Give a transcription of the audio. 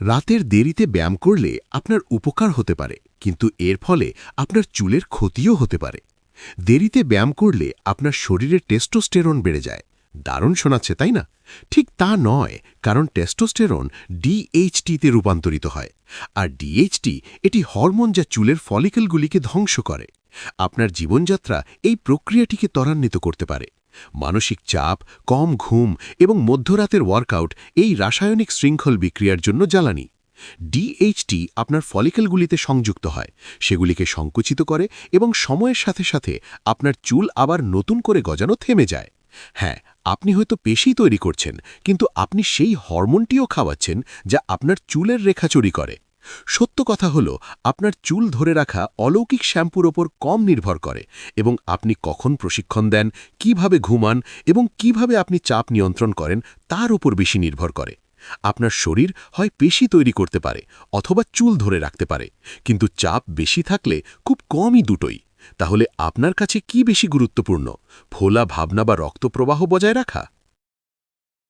রাতের দেরিতে ব্যায়াম করলে আপনার উপকার হতে পারে, কিন্তু এর ফলে আপনার চুলের ক্ষতিও হতে পারে। দেরিতে ব্যায়াম করলে আপনার শরীরে টেস্টোস্টেরন বেড়ে যায়। দারুণ শোনাচ্ছে, তাই না? ঠিক তা নয়, কারণ টেস্টোস্টেরন ডিএইচটিতে রূপান্তরিত হয়। আর ডিএইচটি এটি হরমোন যা চুলের ফলিকলগুলিকে ধ্বংস করে। আপনার জীবনযাত্রা এই প্রক্রিয়াটিকে ত্বরান্বিত করতে পারে। মানসিক চাপ, কম ঘুম এবং মধ্যরাতের ওয়ার্কআউট এই রাসায়নিক শৃঙ্খল বিক্রিয়ার জন্য জ্বালানি। ডিএইচটি আপনার ফলিকলগুলিতে সংযুক্ত হয়, সেগুলিকে সংকুচিত করে এবং সময়ের সাথে সাথে আপনার চুল আবার নতুন করে গজানো থেমে যায়। হ্যাঁ, আপনি হয়তো পেশি তৈরি করছেন, কিন্তু আপনি সেই হরমোনটিও খাওয়াচ্ছেন যা আপনার চুলের রেখাচুরি করে। সত্য কথা হলো, আপনার চুল ধরে রাখা অলৌকিক শ্যাম্পুর ওপর কম নির্ভর করে এবং আপনি কখন প্রশিক্ষণ দেন, কিভাবে ঘুমান এবং কিভাবে আপনি চাপ নিয়ন্ত্রণ করেন তার উপর বেশি নির্ভর করে। আপনার শরীর হয় পেশি তৈরি করতে পারে অথবা চুল ধরে রাখতে পারে, কিন্তু চাপ বেশি থাকলে খুব কমই দুটোই। তাহলে আপনার কাছে কি বেশি গুরুত্বপূর্ণ, ফোলা ভাবনা বা রক্তপ্রবাহ বজায় রাখা?